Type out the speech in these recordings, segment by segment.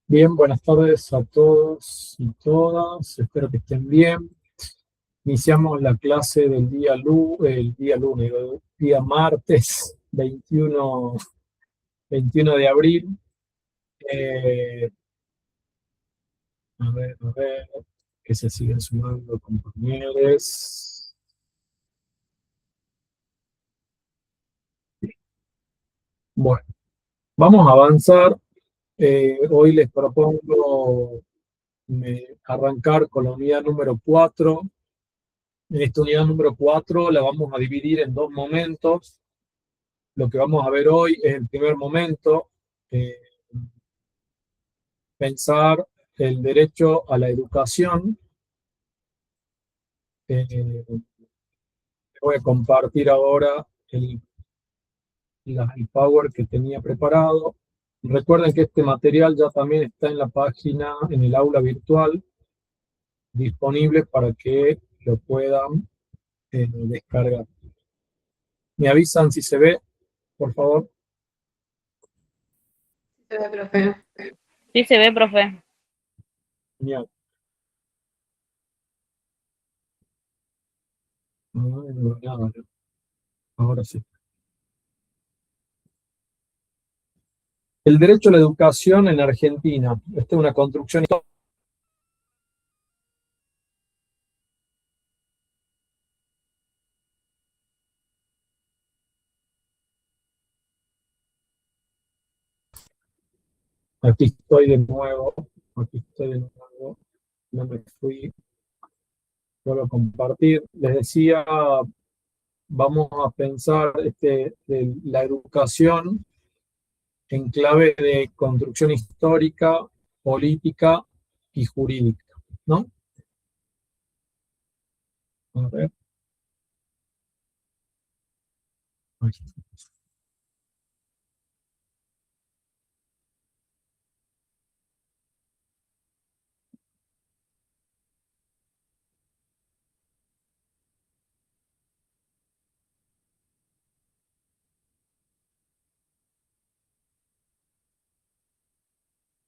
Bien, buenas tardes a todos y todas. Espero que estén bien. Iniciamos la clase del el día martes 21 de abril. Eh, a ver, que se siguen sumando compañeros. Bueno, vamos a avanzar. Hoy les propongo arrancar con la unidad número 4. En esta unidad número 4 la vamos a dividir en dos momentos. Lo que vamos a ver hoy es el primer momento, eh, pensar el derecho a la educación. Voy a compartir ahora el Power que tenía preparado. Recuerden que este material ya también está en la página, en el aula virtual, disponible para que lo puedan descargar. ¿Me avisan si se ve, por favor? Se ve, profe. Sí se ve, profe. Genial. Ahora sí. El derecho a la educación en Argentina. Esta es una construcción histórica. Aquí estoy de nuevo. No me fui. Vuelvo a compartir. Les decía, vamos a pensar la educación en clave de construcción histórica, política y jurídica, ¿no? A ver. Ahí está.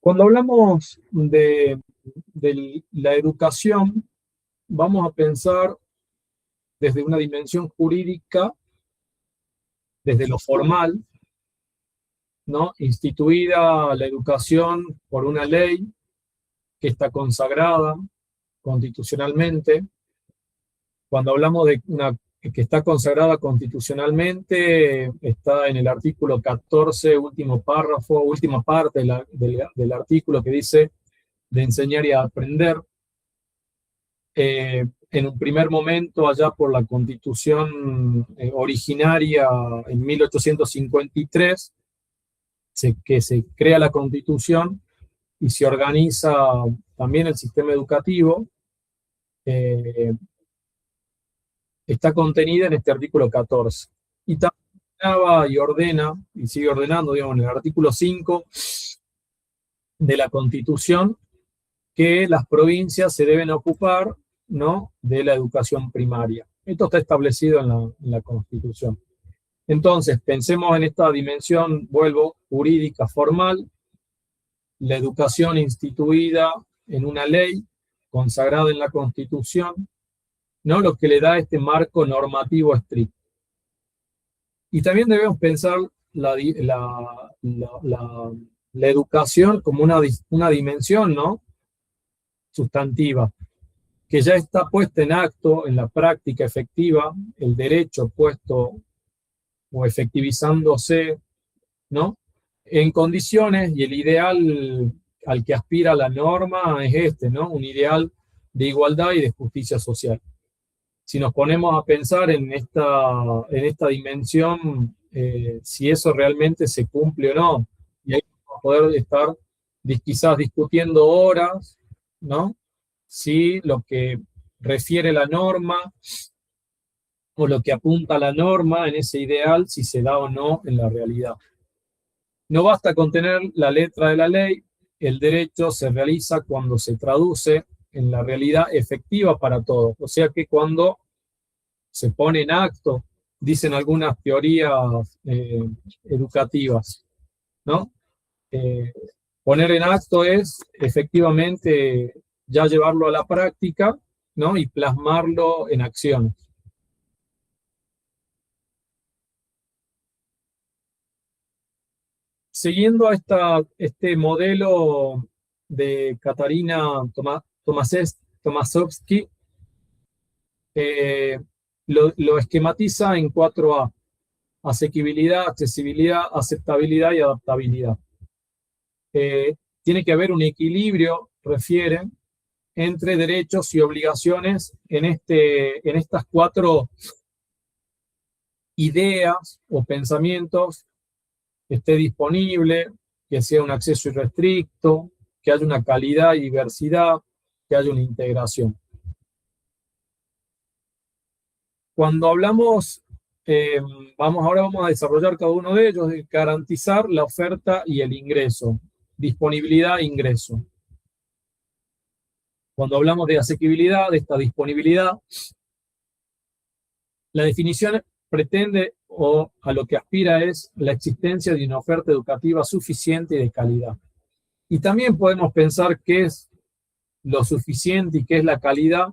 Cuando hablamos de la educación, vamos a pensar desde una dimensión jurídica, desde lo formal, ¿no? Instituida la educación por una ley que está consagrada constitucionalmente. Cuando hablamos de una que está consagrada constitucionalmente, está en el artículo 14, último párrafo, última parte del artículo que dice de enseñar y aprender. En un primer momento, allá por la constitución originaria en 1853, que se crea la constitución y se organiza también el sistema educativo, está contenida en este artículo 14. Y también ordena, y sigue ordenando, digamos, en el artículo 5 de la Constitución, que las provincias se deben ocupar, ¿no?, de la educación primaria. Esto está establecido en la Constitución. Entonces, pensemos en esta dimensión, vuelvo, jurídica, formal, la educación instituida en una ley, consagrada en la Constitución, ¿no?, lo que le da este marco normativo estricto. Y también debemos pensar la educación como una dimensión, ¿no?, sustantiva, que ya está puesta en acto, en la práctica efectiva, el derecho puesto o efectivizándose, ¿no?, en condiciones, y el ideal al que aspira la norma es ¿no?, un ideal de igualdad y de justicia social. Si nos ponemos a pensar en esta dimensión, si eso realmente se cumple o no, y ahí vamos a poder estar quizás discutiendo horas, ¿no?, si lo que refiere la norma o lo que apunta la norma en ese ideal, si se da o no en la realidad. No basta con tener la letra de la ley, el derecho se realiza cuando se traduce en la realidad efectiva para todos. O sea que cuando se pone en acto, dicen algunas teorías educativas, ¿no? Poner en acto es efectivamente ya llevarlo a la práctica, ¿no? Y plasmarlo en acciones. Siguiendo a este modelo de Katarina Tomasowski, lo esquematiza en 4A: asequibilidad, accesibilidad, aceptabilidad y adaptabilidad. Tiene que haber un equilibrio, refiere, entre derechos y obligaciones en estas 4 ideas o pensamientos: que esté disponible, que sea un acceso irrestricto, que haya una calidad y diversidad, que haya una integración. Cuando hablamos, ahora vamos a desarrollar cada uno de ellos, de garantizar la oferta y el ingreso, disponibilidad e ingreso. Cuando hablamos de asequibilidad, de esta disponibilidad, la definición pretende o a lo que aspira es la existencia de una oferta educativa suficiente y de calidad. Y también podemos pensar qué es lo suficiente y qué es la calidad,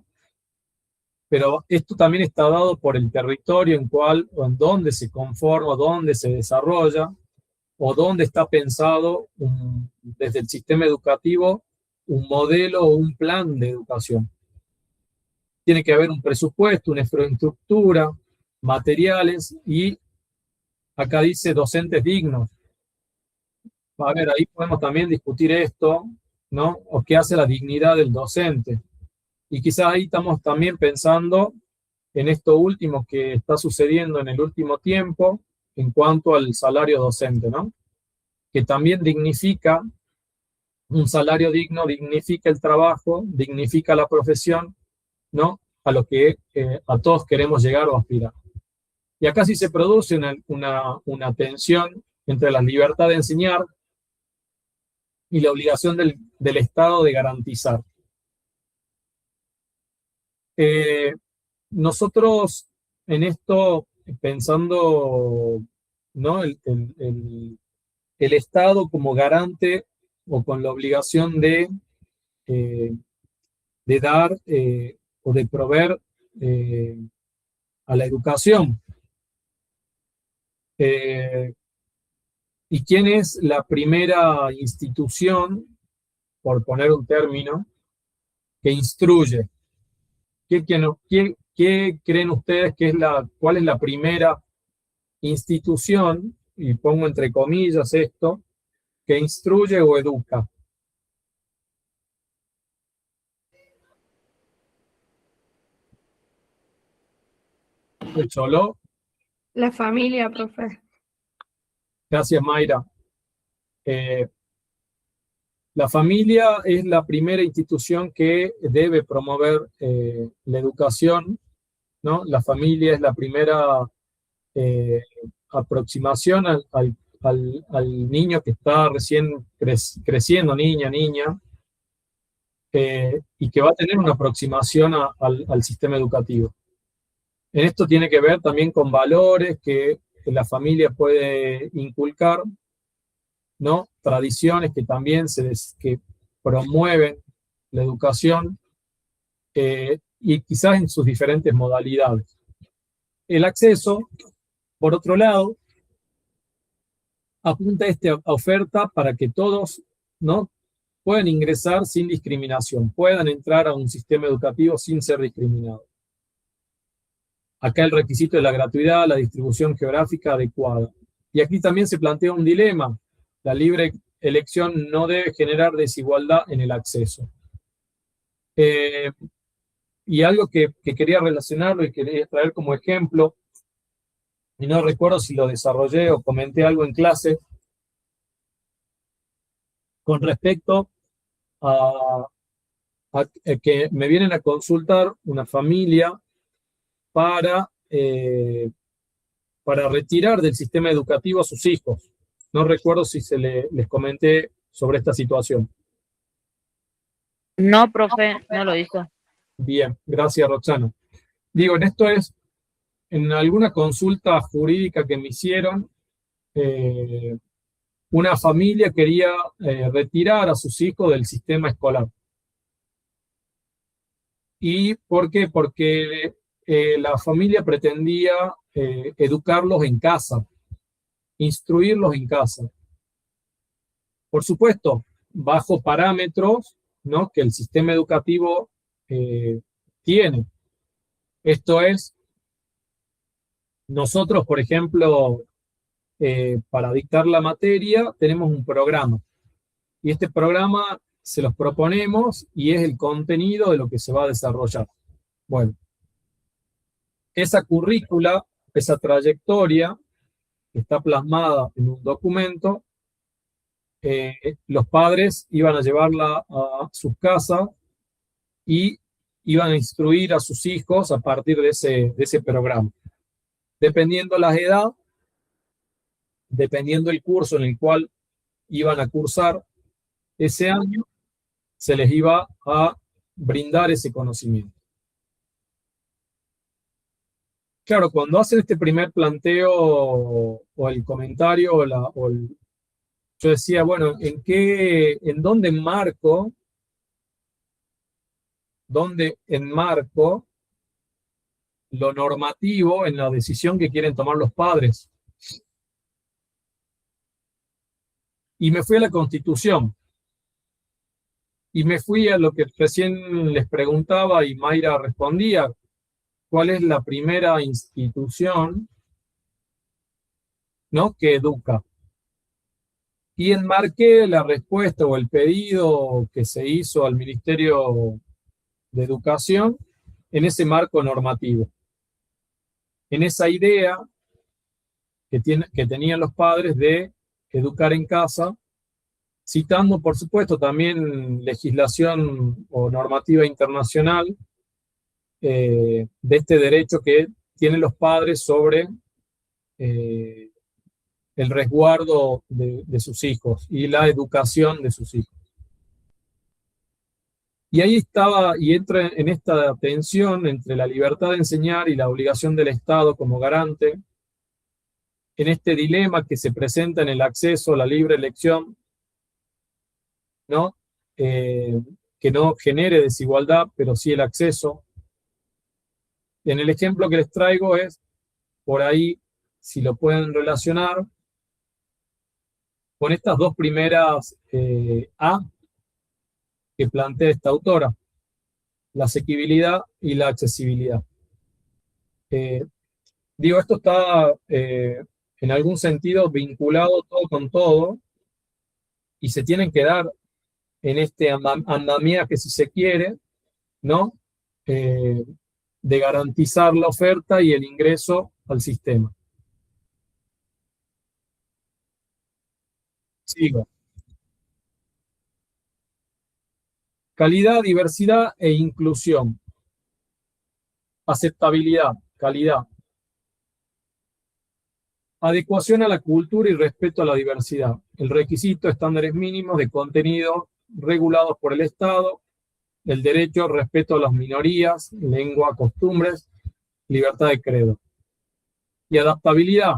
pero esto también está dado por el territorio en cual o en donde se conforma, donde se desarrolla, o donde está pensado desde el sistema educativo un modelo o un plan de educación. Tiene que haber un presupuesto, una infraestructura, materiales y acá dice docentes dignos. A ver, ahí podemos también discutir esto, ¿no? O qué hace la dignidad del docente. Y quizás ahí estamos también pensando en esto último que está sucediendo en el último tiempo en cuanto al salario docente, ¿no? Que también dignifica, un salario digno dignifica el trabajo, dignifica la profesión, ¿no? A lo que a todos queremos llegar o aspirar. Y acá sí se produce una tensión entre la libertad de enseñar y la obligación del Estado de garantizar. Nosotros en esto, pensando, ¿no? El Estado como garante o con la obligación de dar o de proveer a la educación. ¿Y quién es la primera institución, por poner un término, que instruye? ¿Qué creen ustedes que es cuál es la primera institución, y pongo entre comillas esto, que instruye o educa? ¿El Cholo? La familia, profe. Gracias, Mayra. La familia es la primera institución que debe promover la educación, ¿no? La familia es la primera aproximación al niño que está recién creciendo, niña, y que va a tener una aproximación al sistema educativo. En esto tiene que ver también con valores que la familia puede inculcar, ¿no? Tradiciones que también que promueven la educación y quizás en sus diferentes modalidades. El acceso, por otro lado, apunta a esta oferta para que todos, ¿no? Puedan ingresar sin discriminación, puedan entrar a un sistema educativo sin ser discriminados. Acá el requisito de la gratuidad, la distribución geográfica adecuada. Y aquí también se plantea un dilema. La libre elección no debe generar desigualdad en el acceso. Y algo que quería relacionarlo y quería traer como ejemplo, y no recuerdo si lo desarrollé o comenté algo en clase, con respecto a que me vienen a consultar una familia para retirar del sistema educativo a sus hijos. No recuerdo si les comenté sobre esta situación. No, profe, no lo hizo. Bien, gracias, Roxana. Digo, en esto es, en alguna consulta jurídica que me hicieron, una familia quería retirar a sus hijos del sistema escolar. ¿Y por qué? Porque la familia pretendía educarlos en casa, instruirlos en casa. Por supuesto, bajo parámetros, ¿no?, que el sistema educativo tiene. Esto es, nosotros, por ejemplo, para dictar la materia, tenemos un programa. Y este programa se los proponemos y es el contenido de lo que se va a desarrollar. Bueno, esa currícula, esa trayectoria, está plasmada en un documento. Los padres iban a llevarla a sus casas y iban a instruir a sus hijos a partir de ese programa. Dependiendo la edad, dependiendo el curso en el cual iban a cursar ese año, se les iba a brindar ese conocimiento. Claro, cuando hacen este primer planteo o el comentario yo decía, bueno, ¿en dónde enmarco lo normativo en la decisión que quieren tomar los padres? Y me fui a la Constitución. Y me fui a lo que recién les preguntaba y Mayra respondía. ¿Cuál es la primera institución, ¿no?, que educa? Y enmarqué la respuesta o el pedido que se hizo al Ministerio de Educación en ese marco normativo. En esa idea que tenían los padres de educar en casa, citando, por supuesto, también legislación o normativa internacional de este derecho que tienen los padres sobre el resguardo de sus hijos y la educación de sus hijos. Y ahí estaba, y entra en esta tensión entre la libertad de enseñar y la obligación del Estado como garante, en este dilema que se presenta en el acceso a la libre elección, ¿no? Que no genere desigualdad, pero sí el acceso. En el ejemplo que les traigo es, por ahí, si lo pueden relacionar, con estas dos primeras A que plantea esta autora, la asequibilidad y la accesibilidad. Digo, esto está en algún sentido vinculado todo con todo y se tienen que dar en este andamiaje, si se quiere, ¿no? De garantizar la oferta y el ingreso al sistema. Sigo. Calidad, diversidad e inclusión. Aceptabilidad, calidad. Adecuación a la cultura y respeto a la diversidad. El requisito, estándares mínimos de contenido regulados por el Estado, el derecho, respeto a las minorías, lengua, costumbres, libertad de credo. Y adaptabilidad.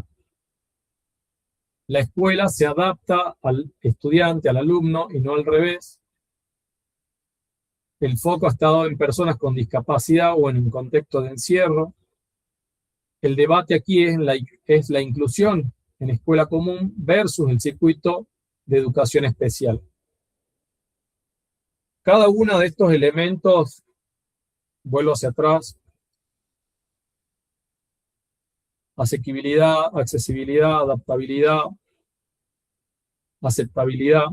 La escuela se adapta al estudiante, al alumno, y no al revés. El foco ha estado en personas con discapacidad o en un contexto de encierro. El debate aquí es la inclusión en escuela común versus el circuito de educación especial. Cada uno de estos elementos, vuelvo hacia atrás, asequibilidad, accesibilidad, adaptabilidad, aceptabilidad,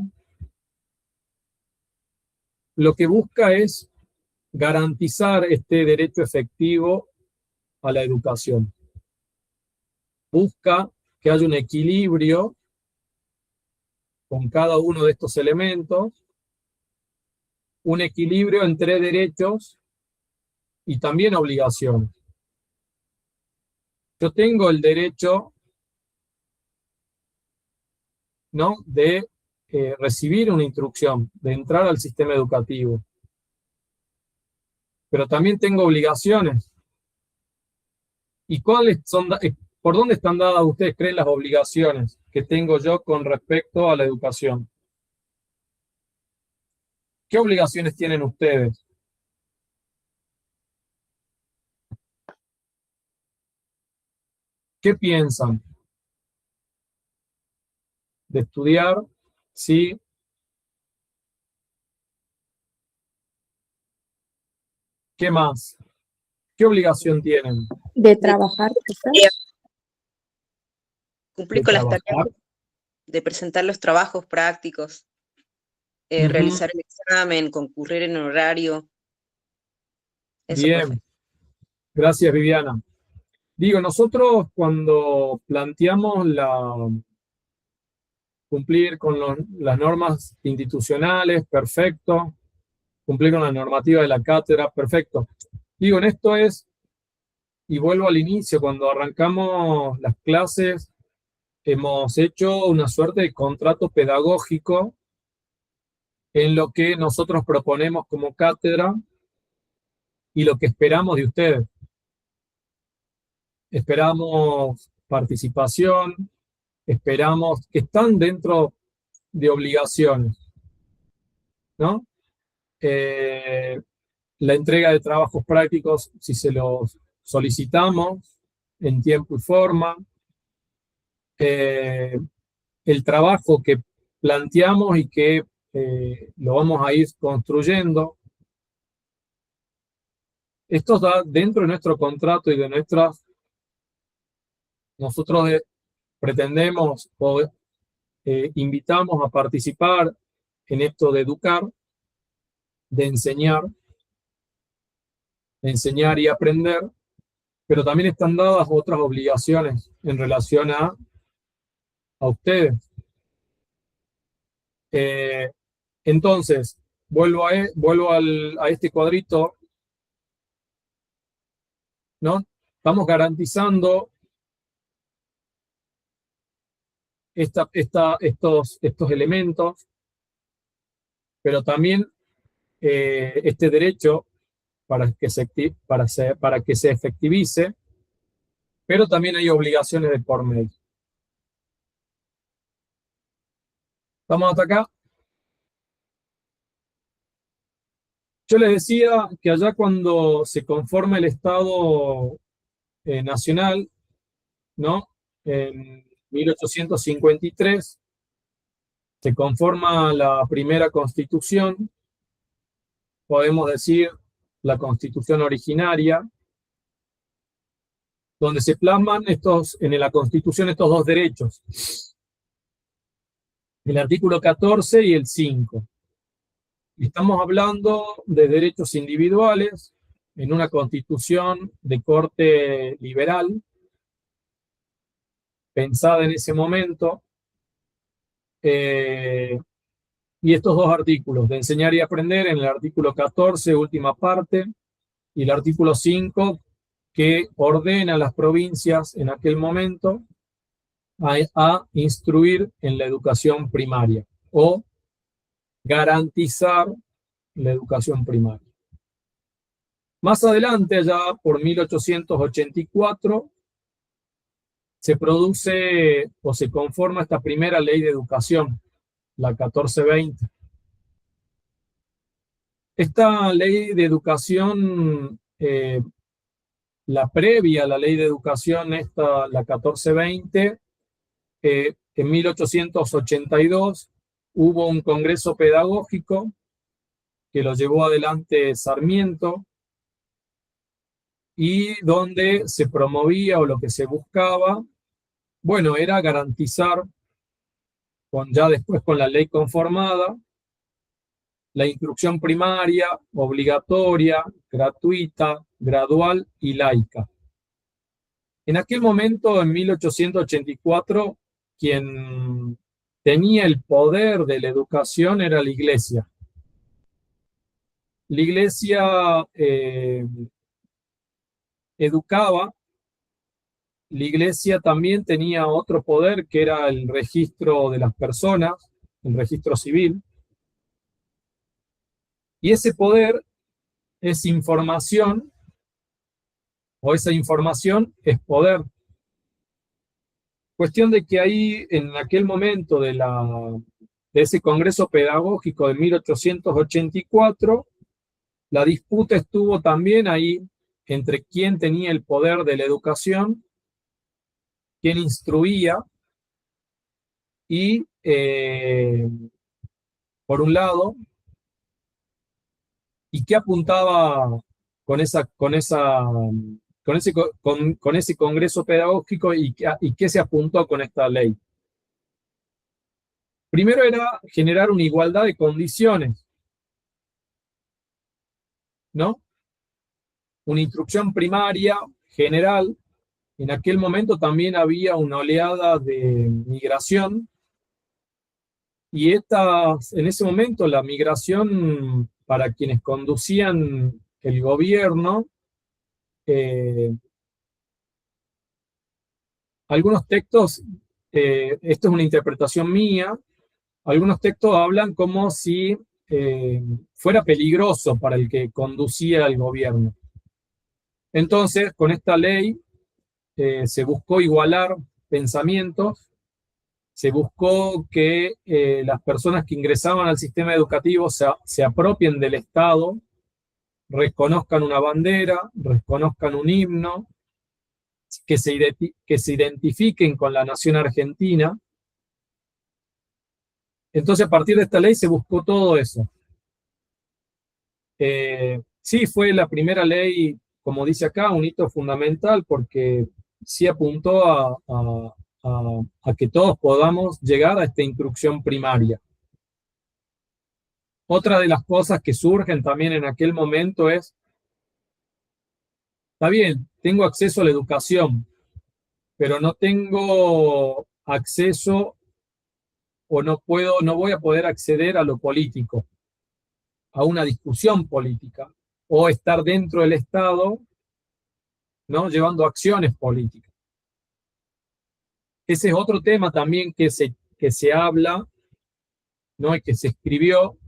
lo que busca es garantizar este derecho efectivo a la educación. Busca que haya un equilibrio con cada uno de estos elementos, un equilibrio entre derechos y también obligaciones. Yo tengo el derecho, ¿no?, de recibir una instrucción, de entrar al sistema educativo. Pero también tengo obligaciones. ¿Y cuáles son, por dónde están dadas, ustedes creen, las obligaciones que tengo yo con respecto a la educación. ¿Qué obligaciones tienen ustedes? ¿Qué piensan? ¿De estudiar? ¿Sí? ¿Qué más? ¿Qué obligación tienen? De trabajar, profe. Cumplir ¿De con las trabajar? tareas, de presentar los trabajos prácticos, Ujú. realizar el examen, concurrir en horario. Eso, profe. Bien, gracias Viviana. Digo, nosotros cuando planteamos cumplir con las normas institucionales, perfecto, cumplir con la normativa de la cátedra, perfecto. Digo, en esto es, y vuelvo al inicio, cuando arrancamos las clases, hemos hecho una suerte de contrato pedagógico en lo que nosotros proponemos como cátedra y lo que esperamos de ustedes. Esperamos participación, esperamos que están dentro de obligaciones, ¿no? La entrega de trabajos prácticos, si se los solicitamos en tiempo y forma, el trabajo que planteamos y que lo vamos a ir construyendo. Esto está dentro de nuestro contrato y de nosotros pretendemos o invitamos a participar en esto de educar, de enseñar y aprender, pero también están dadas otras obligaciones en relación a ustedes. Entonces, vuelvo a este cuadrito, ¿no? Estamos garantizando estos elementos, pero también este derecho para que se efectivice, pero también hay obligaciones de por medio. ¿Estamos hasta acá? Yo les decía que allá cuando se conforma el Estado Nacional, ¿no? En 1853 se conforma la primera Constitución, podemos decir la Constitución originaria, donde se plasman en la Constitución estos dos derechos, el artículo 14 y el 5. Estamos hablando de derechos individuales en una Constitución de corte liberal, pensada en ese momento, y estos dos artículos, de enseñar y aprender, en el artículo 14, última parte, y el artículo 5, que ordena a las provincias en aquel momento a instruir en la educación primaria o garantizar la educación primaria. Más adelante, allá por 1884, se produce o se conforma esta primera ley de educación, la 1420. Esta ley de educación, la previa a la ley de educación, la 1420, en 1882 hubo un congreso pedagógico que lo llevó adelante Sarmiento y donde se promovía o lo que se buscaba, bueno, era garantizar, ya después con la ley conformada, la instrucción primaria, obligatoria, gratuita, gradual y laica. En aquel momento, en 1884, quien tenía el poder de la educación era la Iglesia. La Iglesia educaba, la Iglesia también tenía otro poder que era el registro de las personas, el registro civil, y ese poder es información, o esa información es poder. Cuestión de que ahí, en aquel momento de ese Congreso Pedagógico de 1884, la disputa estuvo también ahí entre quién tenía el poder de la educación, quién instruía, y por un lado, y qué apuntaba con ese Congreso Pedagógico y qué se apuntó con esta ley. Primero era generar una igualdad de condiciones, ¿no? Una instrucción primaria general. En aquel momento también había una oleada de migración, y en ese momento la migración para quienes conducían el gobierno, algunos textos, esto es una interpretación mía, algunos textos hablan como si fuera peligroso para el que conducía el gobierno. Entonces, con esta ley se buscó igualar pensamientos, se buscó que las personas que ingresaban al sistema educativo se apropien del Estado, reconozcan una bandera, reconozcan un himno, que se identifiquen con la nación argentina. Entonces, a partir de esta ley se buscó todo eso. Sí, fue la primera ley, como dice acá, un hito fundamental, porque sí apuntó a que todos podamos llegar a esta instrucción primaria. Otra de las cosas que surgen también en aquel momento es, está bien, tengo acceso a la educación, pero no tengo acceso o no voy a poder acceder a lo político, a una discusión política, o estar dentro del Estado, ¿no? Llevando acciones políticas. Ese es otro tema también que se habla, ¿no? Y que se escribió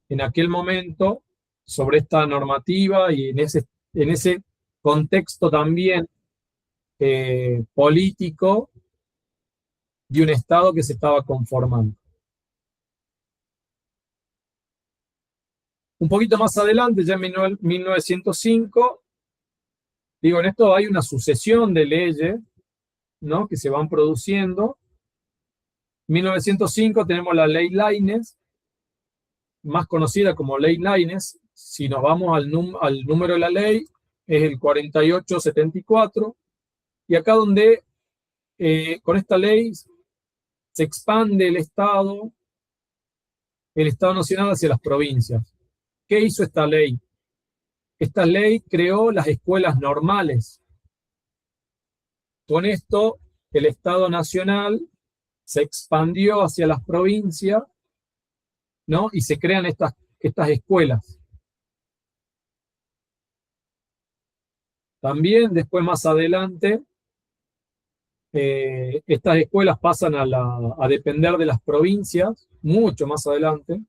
en aquel momento sobre esta normativa, y en ese contexto también político de un Estado que se estaba conformando. Un poquito más adelante, ya en 1905, digo, en esto hay una sucesión de leyes, ¿no? Que se van produciendo. En 1905 tenemos la Ley Laínez, más conocida como Ley Laínez. Si nos vamos al número de la ley, es el 4874, y acá donde con esta ley se expande el Estado Nacional hacia las provincias. ¿Qué hizo esta ley? Esta ley creó las escuelas normales. Con esto, el Estado Nacional se expandió hacia las provincias, ¿no? Y se crean estas escuelas. También, después, más adelante, estas escuelas pasan a depender de las provincias, mucho más adelante,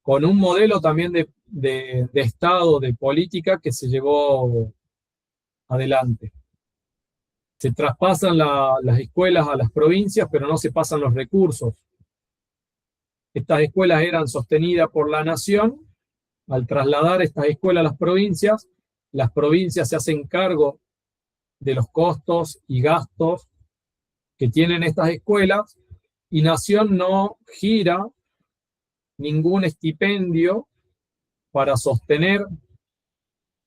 con un modelo también de Estado, de política, que se llevó adelante. Se traspasan las escuelas a las provincias, pero no se pasan los recursos. Estas escuelas eran sostenidas por la nación. Al trasladar estas escuelas a las provincias se hacen cargo de los costos y gastos que tienen estas escuelas, y Nación no gira ningún estipendio para sostener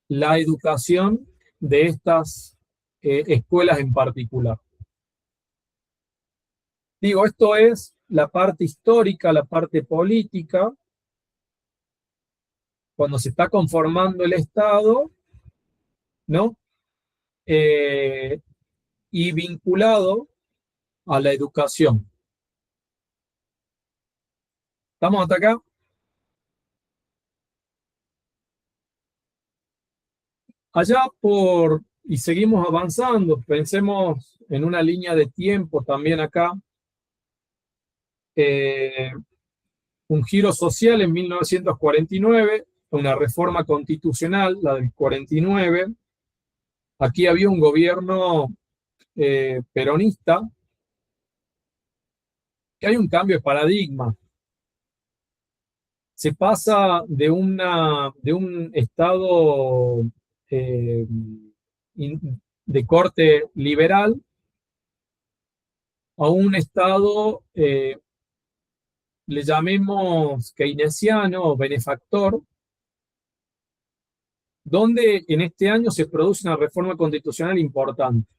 la educación de estas escuelas en particular. Digo, esto es la parte histórica, la parte política, cuando se está conformando el Estado, ¿no? Y vinculado a la educación. ¿Estamos hasta acá? Allá y seguimos avanzando, pensemos en una línea de tiempo también acá. Un giro social en 1949, una reforma constitucional, la del 49. Aquí había un gobierno peronista, que hay un cambio de paradigma. Se pasa de un Estado de corte liberal a un Estado, le llamemos keynesiano o benefactor, donde en este año se produce una reforma constitucional importante.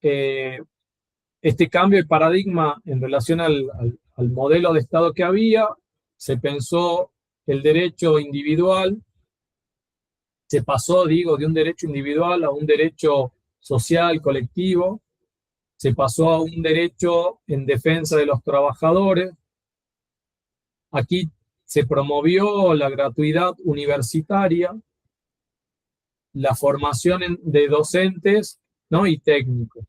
Este cambio de paradigma en relación al modelo de Estado que había, se pensó el derecho individual, se pasó, digo, de un derecho individual a un derecho social, colectivo, se pasó a un derecho en defensa de los trabajadores. Aquí se promovió la gratuidad universitaria, la formación de docentes, ¿no?, y técnicos.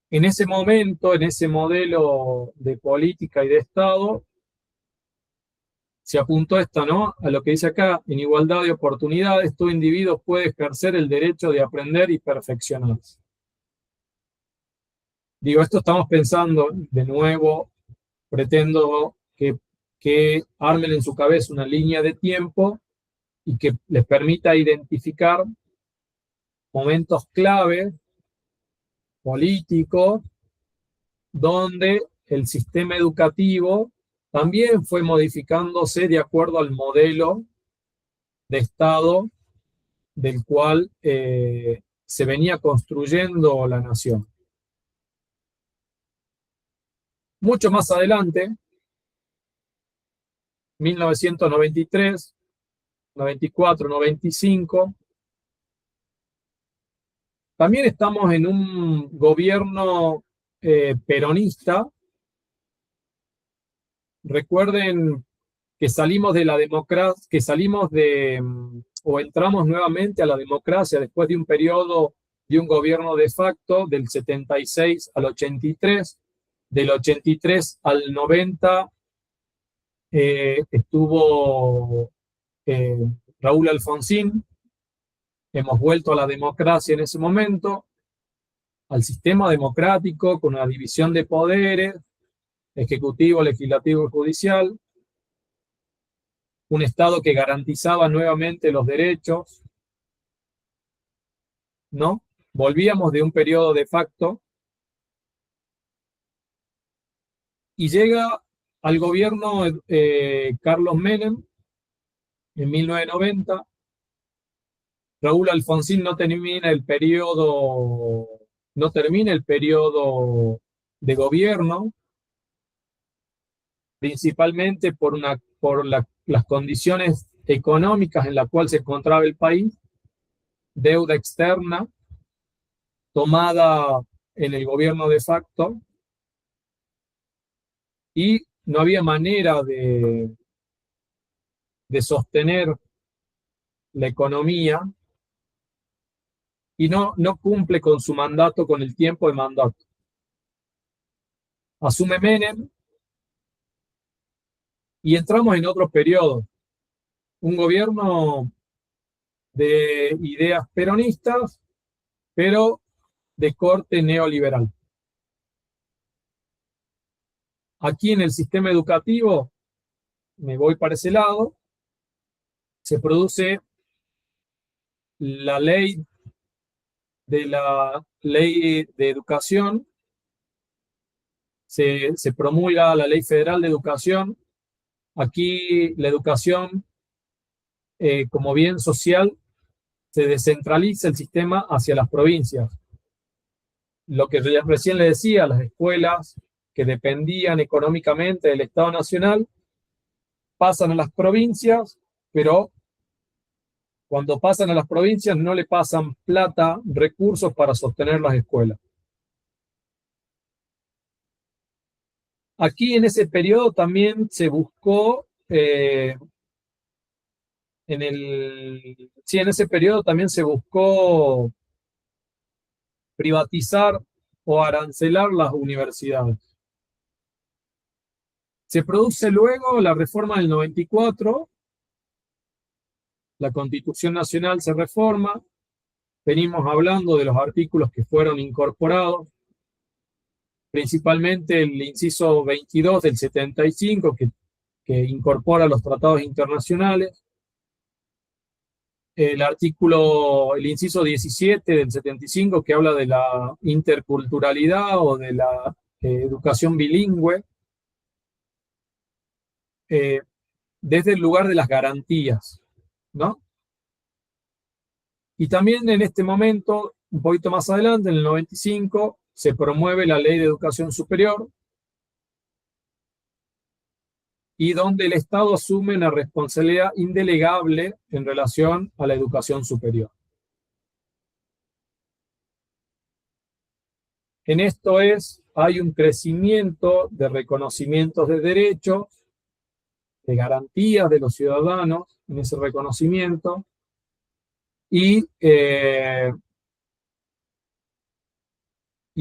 En ese momento, en ese modelo de política y de Estado, se apuntó esto, ¿no?, a lo que dice acá: en igualdad de oportunidades, todo individuo puede ejercer el derecho de aprender y perfeccionarse. Digo, esto estamos pensando, de nuevo, pretendo que armen en su cabeza una línea de tiempo y que les permita identificar momentos clave políticos donde el sistema educativo también fue modificándose de acuerdo al modelo de Estado del cual se venía construyendo la nación. Mucho más adelante, 1993, 94, 95, también estamos en un gobierno peronista. Recuerden que salimos de la democracia, o entramos nuevamente a la democracia después de un periodo de un gobierno de facto del 76 al 83. Del 83 al 90 estuvo Raúl Alfonsín. Hemos vuelto a la democracia en ese momento, al sistema democrático con una división de poderes, ejecutivo, legislativo y judicial, un Estado que garantizaba nuevamente los derechos, ¿no? Volvíamos de un periodo de facto y llega al gobierno Carlos Menem en 1990. Raúl Alfonsín no termina el periodo de gobierno, principalmente por las condiciones económicas en las cuales se encontraba el país, deuda externa tomada en el gobierno de facto, y no había manera de sostener la economía, y no cumple con su mandato, con el tiempo de mandato. Asume Menem y entramos en otro periodo, un gobierno de ideas peronistas, pero de corte neoliberal. Aquí en el sistema educativo, me voy para ese lado, se produce la ley de educación, se promulga la Ley Federal de Educación. Aquí la educación, como bien social, se descentraliza el sistema hacia las provincias. Lo que recién le decía, las escuelas que dependían económicamente del Estado Nacional pasan a las provincias, pero cuando pasan a las provincias no le pasan plata, recursos para sostener las escuelas. Aquí en ese periodo también se buscó, en ese periodo también se buscó privatizar o arancelar las universidades. Se produce luego la reforma del 94, la Constitución Nacional se reforma, venimos hablando de los artículos que fueron incorporados, principalmente el inciso 22 del 75, que incorpora los tratados internacionales, el inciso 17 del 75, que habla de la interculturalidad o de la educación bilingüe, desde el lugar de las garantías, ¿no? Y también en este momento, un poquito más adelante, en el 95, se promueve la Ley de Educación Superior, y donde el Estado asume una responsabilidad indelegable en relación a la educación superior. En esto hay un crecimiento de reconocimientos de derechos, de garantías de los ciudadanos en ese reconocimiento, y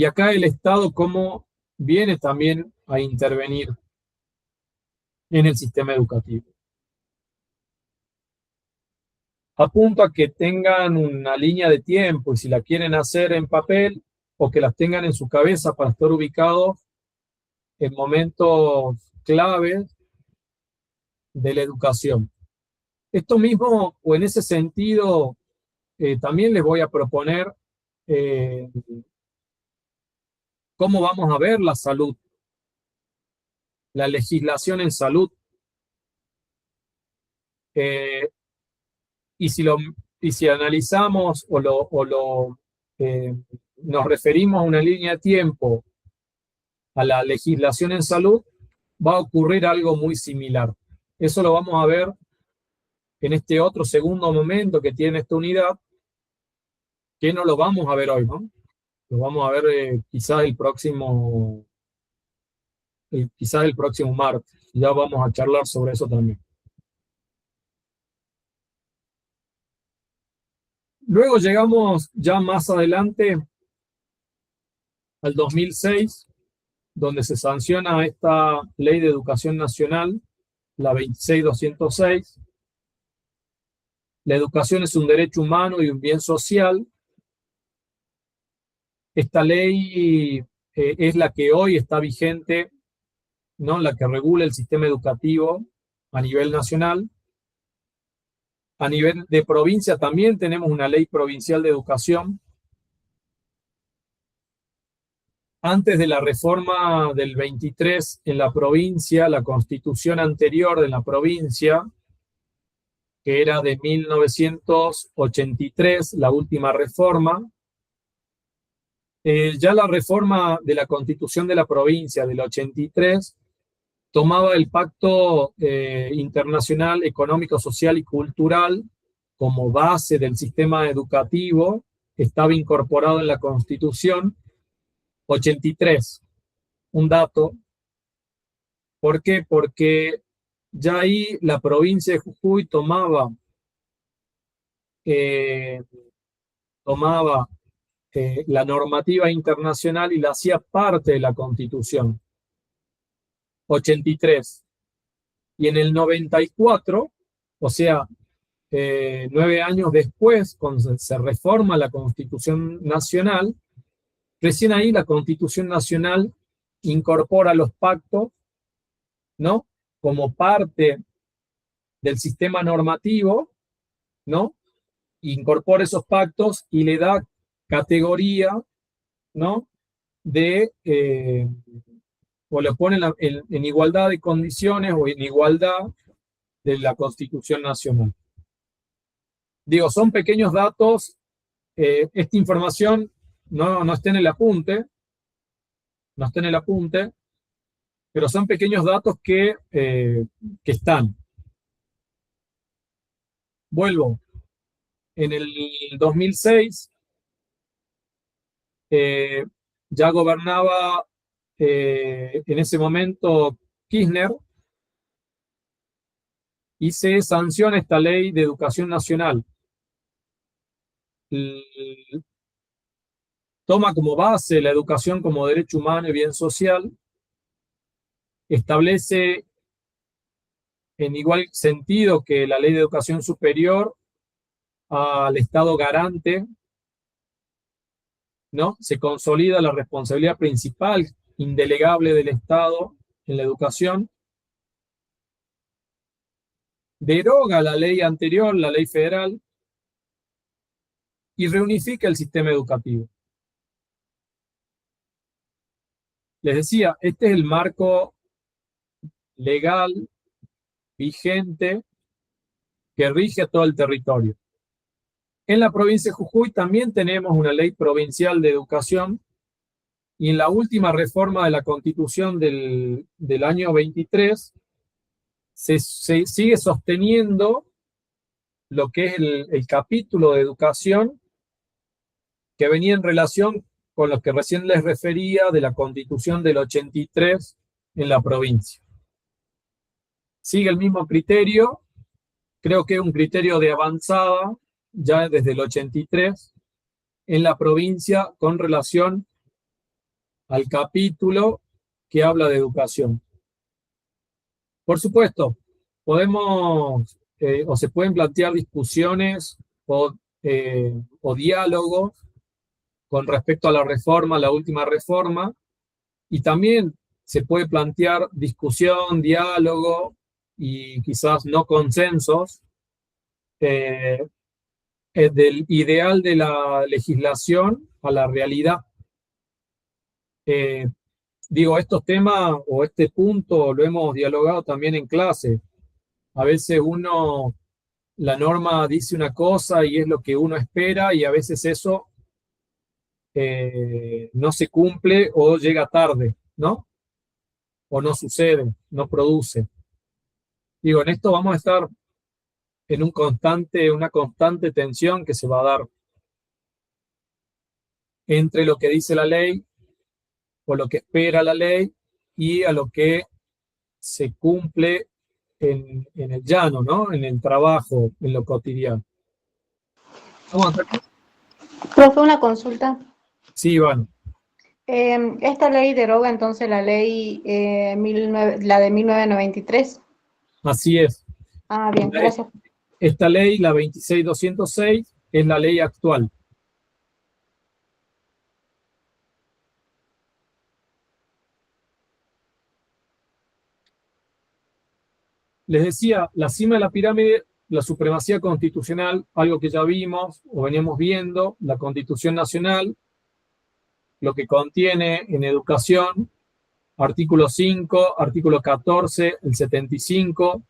acá el Estado cómo viene también a intervenir en el sistema educativo. Apunto a que tengan una línea de tiempo, y si la quieren hacer en papel, o que las tengan en su cabeza para estar ubicados en momentos claves de la educación. Esto mismo, o en ese sentido, también les voy a proponer cómo vamos a ver la salud, la legislación en salud. Y si analizamos nos referimos a una línea de tiempo a la legislación en salud, va a ocurrir algo muy similar. Eso lo vamos a ver en este otro segundo momento que tiene esta unidad, que no lo vamos a ver hoy, ¿no? Lo vamos a ver quizás el próximo martes. Ya vamos a charlar sobre eso también. Luego llegamos ya más adelante al 2006, donde se sanciona esta Ley de Educación Nacional, la 26206. La educación es un derecho humano y un bien social. Esta ley es la que hoy está vigente, ¿no? La que regula el sistema educativo a nivel nacional. A nivel de provincia también tenemos una ley provincial de educación. Antes de la reforma del 23 en la provincia, la constitución anterior de la provincia, que era de 1983, la última reforma, ya la reforma de la constitución de la provincia del 83 tomaba el Pacto Internacional Económico, Social y Cultural como base del sistema educativo, estaba incorporado en la Constitución. 83, un dato. ¿Por qué? Porque ya ahí la provincia de Jujuy tomaba la normativa internacional y la hacía parte de la Constitución. 83. Y en el 94, o sea, 9 años después, cuando se reforma la Constitución Nacional, recién ahí la Constitución Nacional incorpora los pactos, ¿no? Como parte del sistema normativo, ¿no? Incorpora esos pactos y le da categoría, ¿no? O le pone en igualdad de condiciones o en igualdad de la Constitución Nacional. Digo, son pequeños datos. Esta información no está en el apunte, pero son pequeños datos que están. Vuelvo. En el 2006 ya gobernaba en ese momento Kirchner, y se sanciona esta Ley de Educación Nacional. Toma como base la educación como derecho humano y bien social, establece en igual sentido que la Ley de Educación Superior al Estado garante ¿no? Se consolida la responsabilidad principal, indelegable del Estado en la educación. Deroga la ley anterior, la ley federal, y reunifica el sistema educativo. Les decía, este es el marco legal vigente que rige a todo el territorio. En la provincia de Jujuy también tenemos una ley provincial de educación, y en la última reforma de la Constitución del año 23 se sigue sosteniendo lo que es el capítulo de educación que venía en relación con lo que recién les refería de la Constitución del 83 en la provincia. Sigue el mismo criterio, creo que es un criterio de avanzada, ya desde el 83, en la provincia con relación al capítulo que habla de educación. Por supuesto, podemos o se pueden plantear discusiones o diálogos con respecto a la reforma, la última reforma, y también se puede plantear discusión, diálogo y quizás no consensos del ideal de la legislación a la realidad. Digo, estos temas o este punto lo hemos dialogado también en clase. A veces la norma dice una cosa y es lo que uno espera, y a veces eso no se cumple o llega tarde, ¿no? O no sucede, no produce. Digo, en esto vamos a estar en una constante tensión que se va a dar entre lo que dice la ley o lo que espera la ley y a lo que se cumple en el llano, ¿no? En el trabajo, en lo cotidiano. ¿Vamos a hacer? Profe, una consulta. Sí, Iván. Esta ley deroga entonces la ley la de 1993. Así es. Ah, bien, gracias. Esta ley, la 26206, es la ley actual. Les decía, la cima de la pirámide, la supremacía constitucional, algo que ya vimos o veníamos viendo, la Constitución Nacional, lo que contiene en educación, artículo 5, artículo 14, el 75.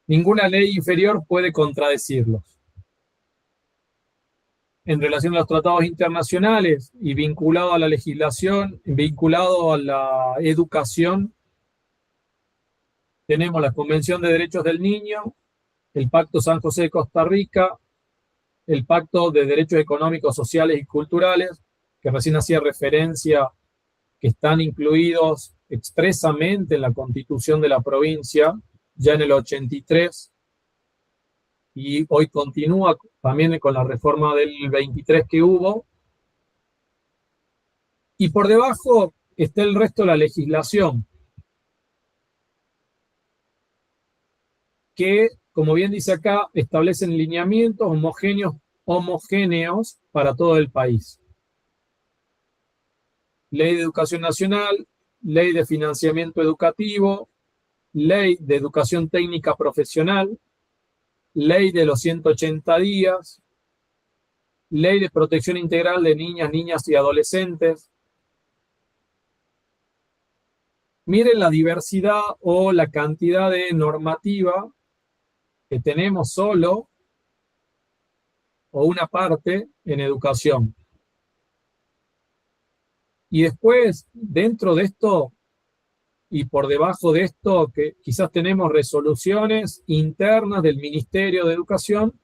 Ninguna ley inferior puede contradecirlos. En relación a los tratados internacionales y vinculado a la legislación, vinculado a la educación, tenemos la Convención de Derechos del Niño, el Pacto San José de Costa Rica, el Pacto de Derechos Económicos, Sociales y Culturales, que recién hacía referencia, que están incluidos expresamente en la Constitución de la provincia, ya en el 83, y hoy continúa también con la reforma del 23 que hubo. Y por debajo está el resto de la legislación, que, como bien dice acá, establecen lineamientos homogéneos para todo el país. Ley de Educación Nacional, Ley de Financiamiento Educativo, Ley de Educación Técnica Profesional, Ley de los 180 días, Ley de Protección Integral de Niñas y Adolescentes. Miren la diversidad o la cantidad de normativa que tenemos solo o una parte en educación. Y después, dentro de esto y por debajo de esto, que quizás tenemos resoluciones internas del Ministerio de Educación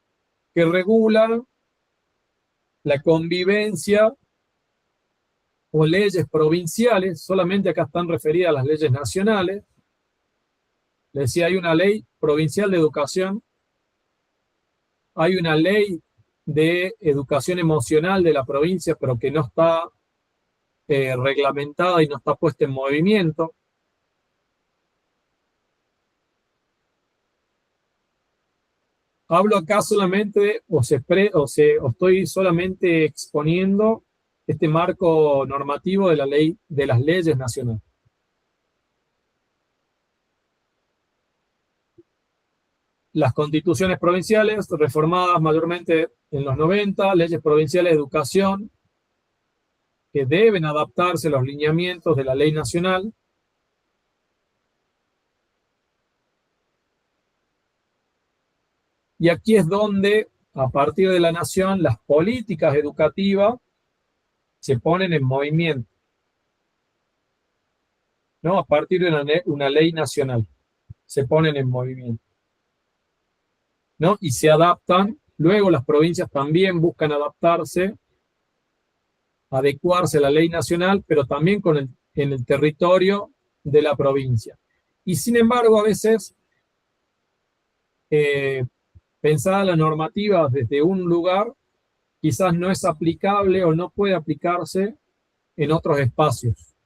que regulan la convivencia o leyes provinciales. Solamente acá están referidas a las leyes nacionales. Les decía, hay una ley provincial de educación, hay una ley de educación emocional de la provincia, pero que no está reglamentada y no está puesta en movimiento. Hablo acá solamente, o estoy solamente exponiendo este marco normativo de la ley, de las leyes nacionales. Las constituciones provinciales, reformadas mayormente en los 90, leyes provinciales de educación, que deben adaptarse a los lineamientos de la ley nacional. Y aquí es donde, a partir de la nación, las políticas educativas se ponen en movimiento, ¿no? A partir de una ley nacional, se ponen en movimiento, ¿no? Y se adaptan. Luego las provincias también buscan adaptarse, adecuarse a la ley nacional, pero también en el territorio de la provincia. Y sin embargo, a veces, pensada la normativa desde un lugar, quizás no es aplicable o no puede aplicarse en otros espacios.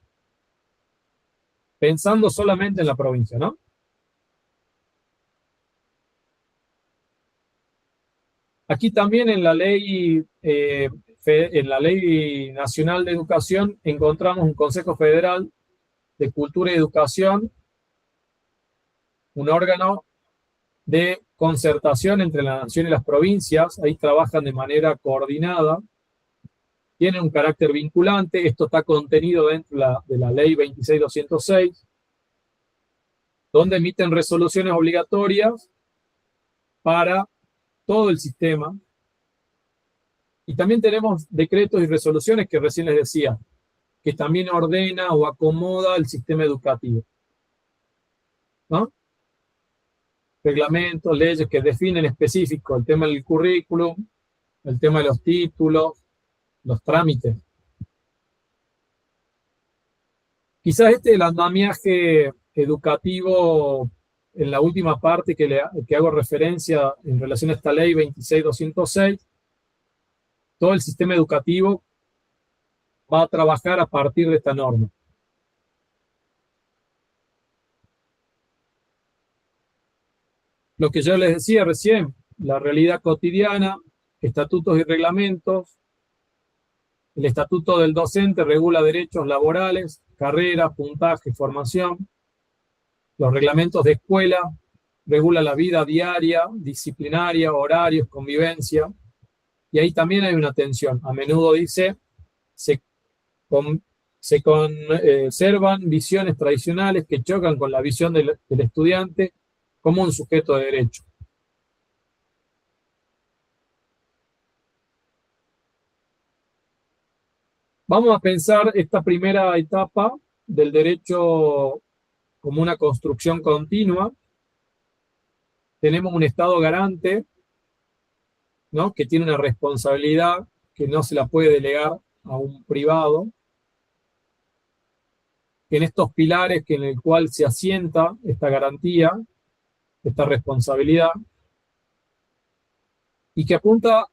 Pensando solamente en la provincia, ¿no? Aquí también en la ley nacional de educación encontramos un Consejo Federal de Cultura y Educación, un órgano de concertación entre la nación y las provincias. Ahí trabajan de manera coordinada, tienen un carácter vinculante. Esto está contenido dentro de la ley 26.206, donde emiten resoluciones obligatorias para todo el sistema. Y también tenemos decretos y resoluciones que recién les decía, que también ordena o acomoda el sistema educativo, ¿no? Reglamentos, leyes que definen específico el tema del currículum, el tema de los títulos, los trámites. Quizás este es el andamiaje educativo en la última parte que hago referencia en relación a esta ley 26.206. Todo el sistema educativo va a trabajar a partir de esta norma. Lo que yo les decía recién, la realidad cotidiana, estatutos y reglamentos. El estatuto del docente regula derechos laborales, carrera, puntaje, formación. Los reglamentos de escuela regulan la vida diaria, disciplinaria, horarios, convivencia. Y ahí también hay una tensión. A menudo dice, se conservan visiones tradicionales que chocan con la visión del estudiante como un sujeto de derecho. Vamos a pensar esta primera etapa del derecho como una construcción continua. Tenemos un Estado garante, ¿no?, que tiene una responsabilidad que no se la puede delegar a un privado. En estos pilares en el cual se asienta esta garantía, esta responsabilidad, y que apunta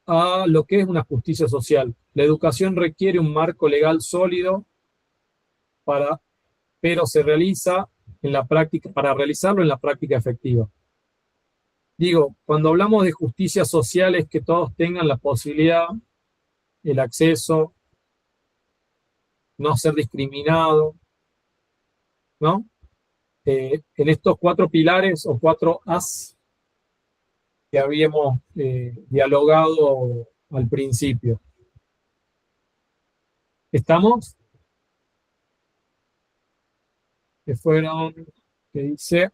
a lo que es una justicia social. La educación requiere un marco legal sólido pero se realiza en la práctica, para realizarlo en la práctica efectiva. Digo, cuando hablamos de justicia social es que todos tengan la posibilidad, el acceso, no ser discriminado, ¿no? En estos 4 pilares o 4 As que habíamos dialogado al principio. ¿Estamos? Que fueron, que dice,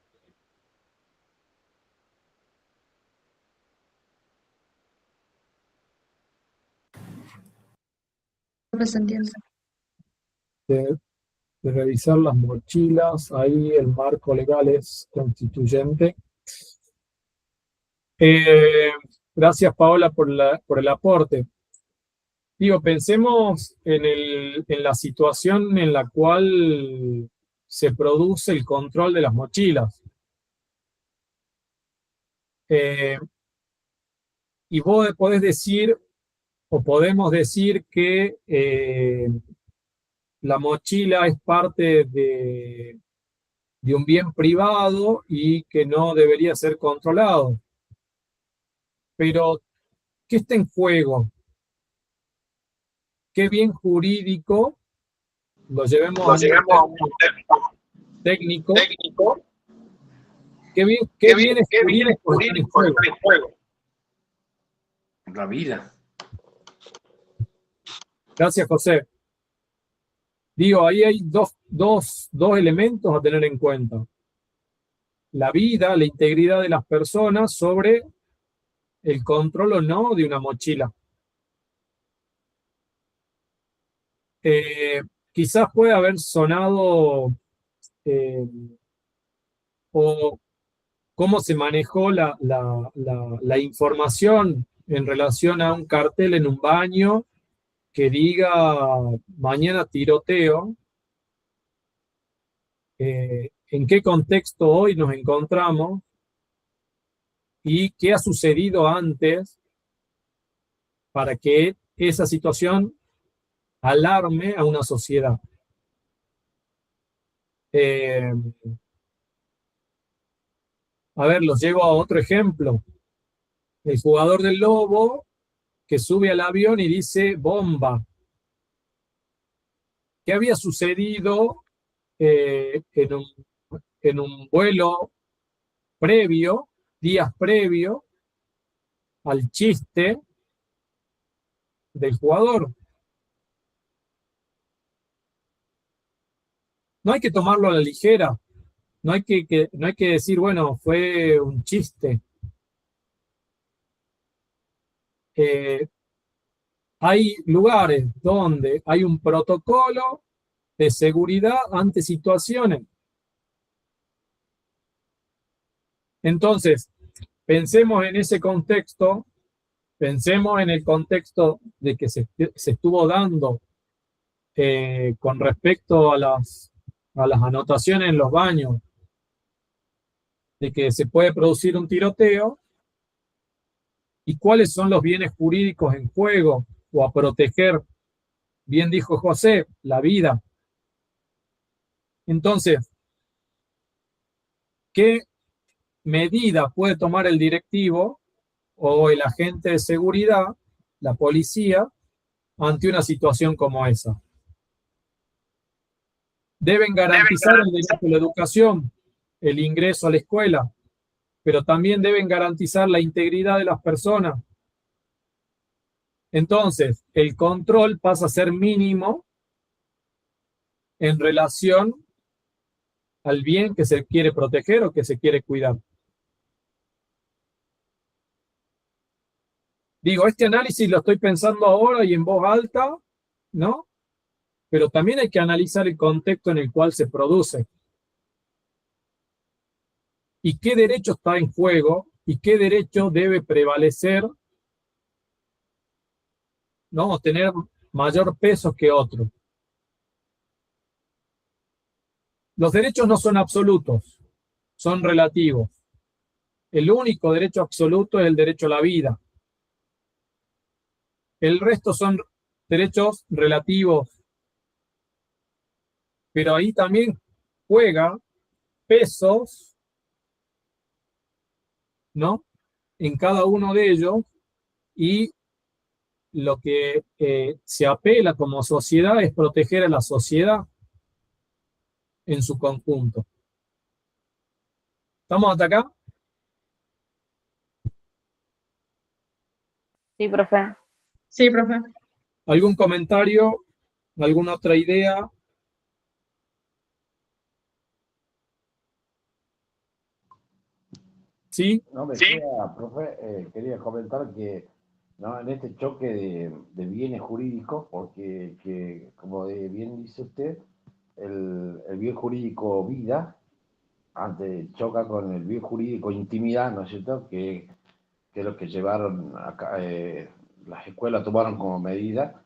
de revisar las mochilas. Ahí el marco legal es constituyente. Gracias, Paola, por el aporte. Digo, pensemos en la situación en la cual se produce el control de las mochilas. Y vos podés decir, o podemos decir que la mochila es parte de un bien privado y que no debería ser controlado. Pero, ¿qué está en juego? qué bien jurídico, lo llevemos a un término técnico, qué bienes jurídicos están en juego. La vida. Gracias, José. Digo, ahí hay dos elementos a tener en cuenta. La vida, la integridad de las personas sobre el control o no de una mochila. Quizás puede haber sonado o cómo se manejó la información en relación a un cartel en un baño que diga mañana tiroteo. En qué contexto hoy nos encontramos y qué ha sucedido antes para que esa situación alarme a una sociedad. A ver, los llevo a otro ejemplo. El jugador del Lobo que sube al avión y dice bomba. ¿Qué había sucedido en un vuelo previo, días previo al chiste del jugador? No hay que tomarlo a la ligera. No hay no hay que decir, bueno, fue un chiste. Hay lugares donde hay un protocolo de seguridad ante situaciones. Entonces, pensemos en ese contexto, pensemos en el contexto de que se estuvo dando con respecto a las anotaciones en los baños, de que se puede producir un tiroteo, y cuáles son los bienes jurídicos en juego o a proteger. Bien dijo José, la vida. Entonces, ¿qué medida puede tomar el directivo o el agente de seguridad, la policía, ante una situación como esa? Deben garantizar el derecho a la educación, el ingreso a la escuela, pero también deben garantizar la integridad de las personas. Entonces, el control pasa a ser mínimo en relación al bien que se quiere proteger o que se quiere cuidar. Digo, este análisis lo estoy pensando ahora y en voz alta, ¿no? Pero también hay que analizar el contexto en el cual se produce. Y qué derecho está en juego y qué derecho debe prevalecer, ¿no? Tener mayor peso que otro. Los derechos no son absolutos, son relativos. El único derecho absoluto es el derecho a la vida. El resto son derechos relativos. Pero ahí también juega pesos, ¿no? En cada uno de ellos, y lo que se apela como sociedad es proteger a la sociedad en su conjunto. ¿Estamos hasta acá? Sí, profe. Sí, profe. ¿Algún comentario? ¿Alguna otra idea? ¿Sí? No, decía, profe, quería comentar que ¿no? En este choque de bienes jurídicos, porque que, como bien dice usted, el bien jurídico vida choca con el bien jurídico intimidad, ¿no es cierto? Que es lo que llevaron acá, las escuelas tomaron como medida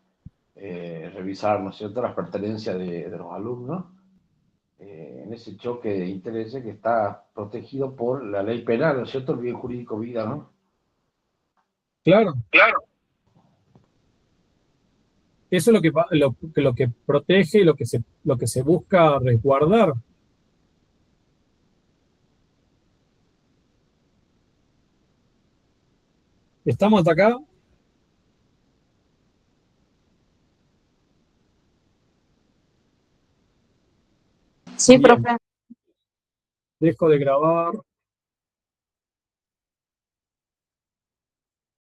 revisar, ¿no es cierto?, las pertenencias de los alumnos en ese choque de intereses que está protegido por la ley penal, ¿no es cierto?, el bien jurídico vida, ¿no? Claro. Eso es lo que protege y lo que se busca resguardar. ¿Estamos hasta acá? Sí, Bien. profe. Dejo de grabar.